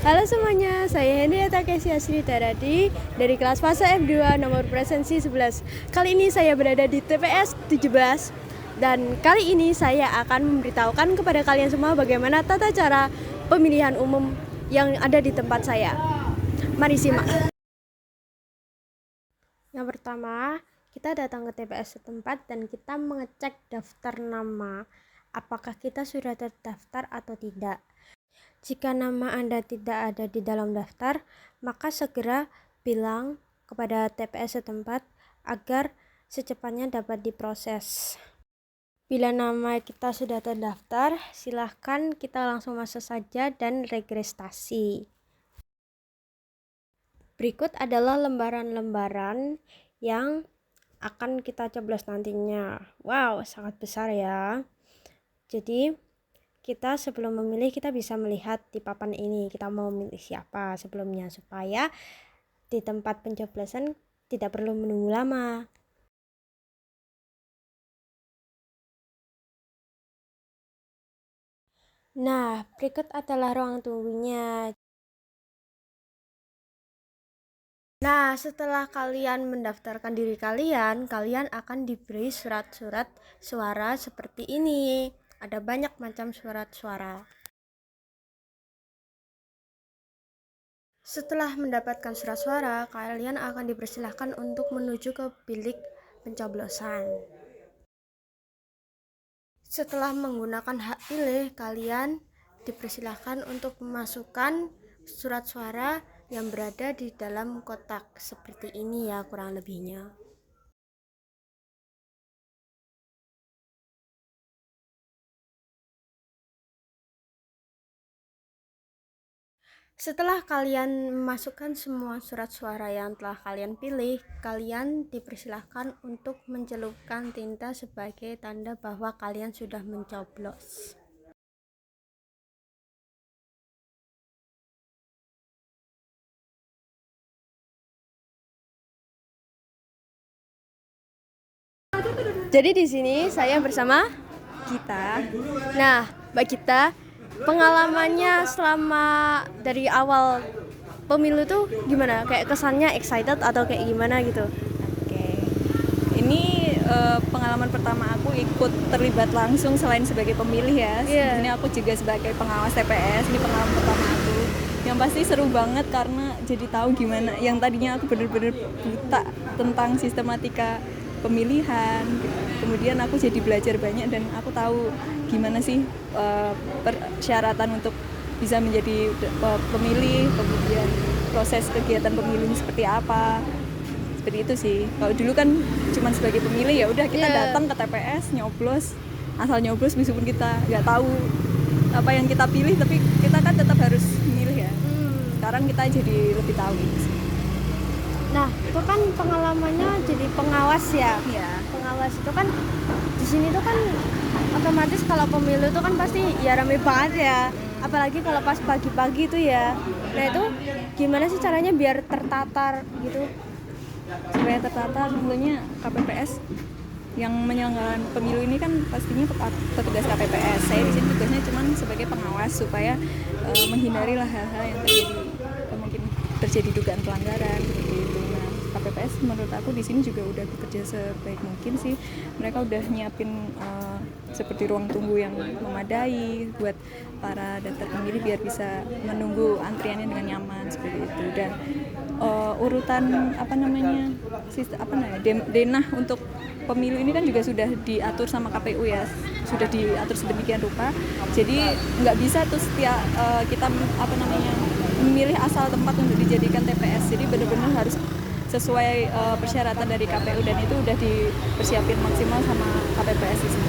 Halo semuanya, saya Henrietta Kesia Sri Daradi dari kelas fase F2 nomor presensi 11. Kali ini saya berada di TPS 17 dan kali ini saya akan memberitahukan kepada kalian semua bagaimana tata cara pemilihan umum yang ada di tempat saya. Mari simak. Yang pertama, kita datang ke TPS setempat dan kita mengecek daftar nama. Apakah kita sudah terdaftar atau tidak? Jika nama Anda tidak ada di dalam daftar, maka segera bilang kepada TPS setempat agar secepatnya dapat diproses. Bila nama kita sudah terdaftar, silahkan kita langsung masuk saja dan registrasi. Berikut adalah lembaran-lembaran yang akan kita coblos nantinya. Wow, sangat besar ya. Jadi kita sebelum memilih kita bisa melihat di papan ini kita mau memilih siapa sebelumnya supaya di tempat pencoblosan tidak perlu menunggu lama. Nah, berikut adalah ruang tunggunya. Nah, setelah kalian mendaftarkan diri kalian akan diberi surat-surat suara seperti ini. Ada banyak macam surat suara. Setelah mendapatkan surat suara, kalian akan dipersilahkan untuk menuju ke bilik pencoblosan. Setelah menggunakan hak pilih, kalian dipersilahkan untuk memasukkan surat suara yang berada di dalam kotak seperti ini ya kurang lebihnya. Setelah kalian memasukkan semua surat suara yang telah kalian pilih, kalian dipersilahkan untuk mencelupkan tinta sebagai tanda bahwa kalian sudah mencoblos. Jadi di sini saya bersama Gita. Nah, Mbak Gita, pengalamannya selama dari awal pemilu tuh gimana? Kayak kesannya excited atau kayak gimana gitu? Oke, ini pengalaman pertama aku ikut terlibat langsung selain sebagai pemilih ya. Iya. Ini aku juga sebagai pengawas TPS. Ini pengalaman pertama aku. Yang pasti seru banget karena jadi tahu gimana. Yang tadinya aku bener-bener buta tentang sistematika pemilihan. Kemudian aku jadi belajar banyak dan aku tahu gimana sih persyaratan untuk bisa menjadi pemilih, kemudian proses kegiatan pemilu seperti apa. Seperti itu sih. Kalau dulu kan cuma sebagai pemilih ya udah kita datang ke TPS nyoblos, asal nyoblos meskipun kita nggak tahu apa yang kita pilih, tapi kita kan tetap harus milih ya. Sekarang kita jadi lebih tahu gitu sih. Nah, itu kan pengalamannya jadi pengawas ya. Iya. Pengawas itu kan di sini tuh kan otomatis kalau pemilu itu kan pasti ya rame banget ya. Apalagi kalau pas pagi-pagi itu ya. Nah, itu gimana sih caranya biar tertatar gitu? Supaya tertata tentunya KPPS yang menyelenggarakan pemilu ini kan pastinya petugas KPPS. Saya di sini tugasnya cuma sebagai pengawas supaya menghindari lah hal-hal yang mungkin terjadi dugaan pelanggaran seperti itu. Nah, KPPS menurut aku di sini juga udah bekerja sebaik mungkin sih. Mereka udah nyiapin seperti ruang tunggu yang memadai buat para daftar pemilih biar bisa menunggu antriannya dengan nyaman seperti itu. Dan urutan denah untuk pemilu ini kan juga sudah diatur sama KPU ya, sudah diatur sedemikian rupa. Jadi nggak bisa tuh setiap kita memilih asal tempat untuk dijadikan TPS. Jadi benar-benar harus sesuai persyaratan dari KPU dan itu udah dipersiapin maksimal sama KPPS di sini.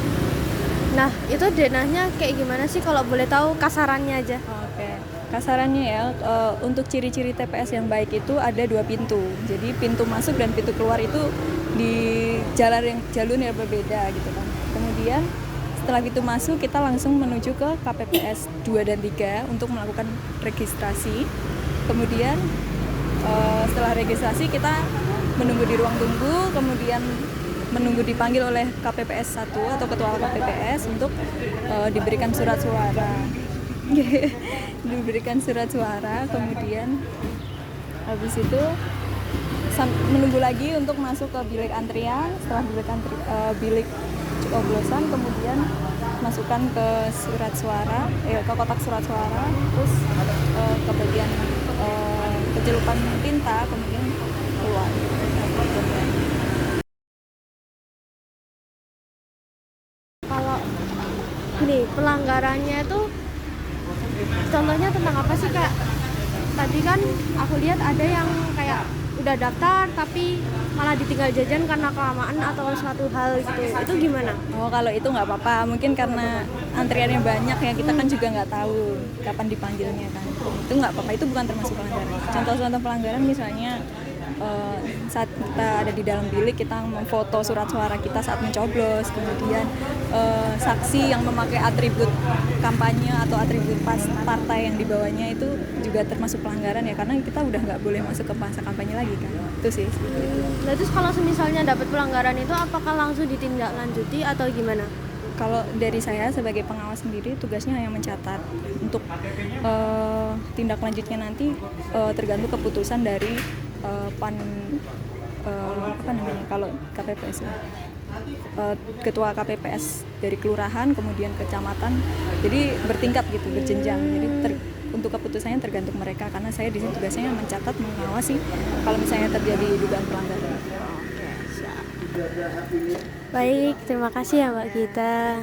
Nah, itu denahnya kayak gimana sih kalau boleh tahu kasarannya aja? Oke. Kasarannya ya, untuk ciri-ciri TPS yang baik itu ada 2 pintu. Jadi pintu masuk dan pintu keluar itu di jalur yang berbeda gitu kan. Kemudian setelah pintu masuk kita langsung menuju ke KPPS 2 dan 3 untuk melakukan registrasi. Kemudian setelah registrasi kita menunggu di ruang tunggu, kemudian menunggu dipanggil oleh KPPS 1 atau ketua KPPS untuk diberikan surat suara. diberikan surat suara, kemudian habis itu menunggu lagi untuk masuk ke bilik antrian. Setelah bilik coblosan, kemudian masukkan ke ke kotak surat suara, terus ke bagian pencelupan tinta, kemudian keluar. Kalau gini, pelanggarannya itu contohnya tentang apa sih Kak? Tadi kan aku lihat ada yang kayak udah daftar tapi malah ditinggal jajan karena kelamaan atau suatu hal gitu. Itu gimana? Oh, kalau itu nggak apa-apa, mungkin karena antriannya banyak ya, kita kan juga nggak tahu kapan dipanggilnya kan. Itu nggak apa-apa, itu bukan termasuk pelanggaran. Contoh-contoh pelanggaran misalnya saat kita ada di dalam bilik, kita memfoto surat suara kita saat mencoblos, kemudian saksi yang memakai atribut kampanye atau atribut partai yang dibawanya itu juga termasuk pelanggaran ya, karena kita udah nggak boleh masuk ke masa kampanye lagi kan. Itu sih. Nah, terus kalau misalnya dapat pelanggaran itu apakah langsung ditindaklanjuti atau gimana? Kalau dari saya sebagai pengawas sendiri, tugasnya hanya mencatat. Untuk tindak lanjutnya nanti tergantung keputusan dari kalau KPPS ya. Ketua KPPS dari kelurahan, kemudian kecamatan, jadi bertingkat gitu, berjenjang. Jadi untuk keputusannya tergantung mereka, karena saya di sini tugasnya mencatat, mengawasi kalau misalnya terjadi dugaan pelanggaran. Baik, terima kasih ya Mbak Gita.